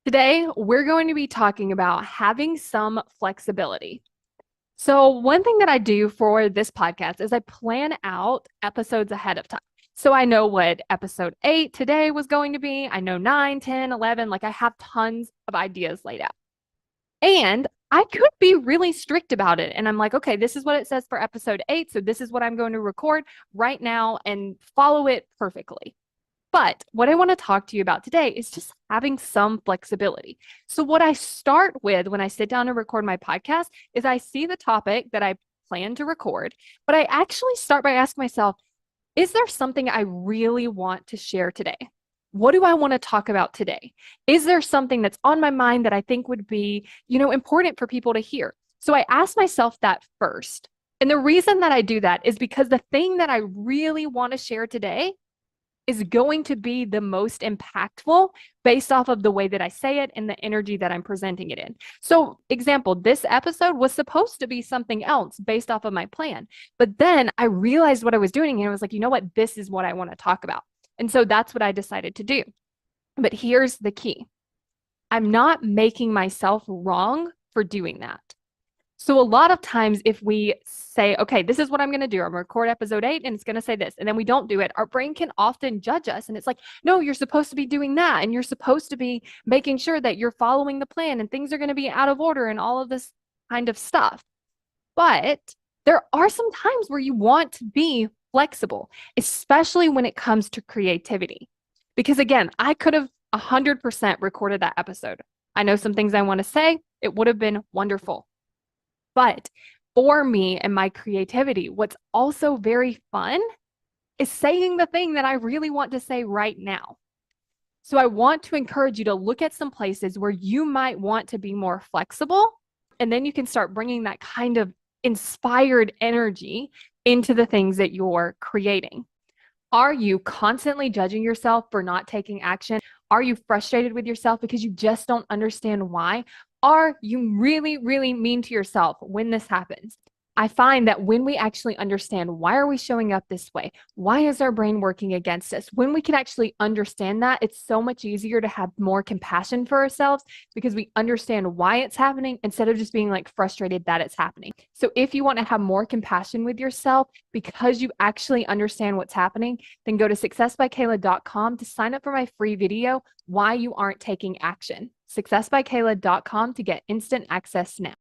Today, we're going to be talking about having some flexibility. So, one thing that I do for this podcast is I plan out episodes ahead of time. So, I know what episode 8 today was going to be. I know 9, 10, 11. Like, I have tons of ideas laid out. And I could be really strict about it. And I'm like, okay, this is what it says for episode 8. So, this is what I'm going to record right now and follow it perfectly. But what I want to talk to you about today is just having some flexibility. So, what I start with when I sit down to record my podcast is I see the topic that I plan to record, but I actually start by asking myself, is there something I really want to share today? What do I want to talk about today? Is there something that's on my mind that I think would be, important for people to hear? So I ask myself that first. And the reason that I do that is because the thing that I really want to share today is going to be the most impactful based off of the way that I say it and the energy that I'm presenting it in. So, example, this episode was supposed to be something else based off of my plan. But then I realized what I was doing and I was like, you know what? This is what I want to talk about. And so that's what I decided to do. But here's the key. I'm not making myself wrong for doing that. So a lot of times if we say, okay, this is what I'm going to do, I'm going to record episode 8 and it's going to say this, and then we don't do it, our brain can often judge us. And it's like, no, you're supposed to be doing that. And you're supposed to be making sure that you're following the plan and things are going to be out of order and all of this kind of stuff. But there are some times where you want to be flexible, especially when it comes to creativity. Because again, I could have 100% recorded that episode. I know some things I want to say. It would have been wonderful. But for me and my creativity, what's also very fun is saying the thing that I really want to say right now. So I want to encourage you to look at some places where you might want to be more flexible. And then you can start bringing that kind of inspired energy into the things that you're creating. Are you constantly judging yourself for not taking action? Are you frustrated with yourself because you just don't understand why? Are you really, really mean to yourself when this happens? I find that when we actually understand why are we showing up this way? Why is our brain working against us? When we can actually understand that, it's so much easier to have more compassion for ourselves because we understand why it's happening instead of just being like frustrated that it's happening. So if you want to have more compassion with yourself because you actually understand what's happening, then go to successbykayla.com to sign up for my free video, Why You Aren't Taking Action. successbykayla.com to get instant access now.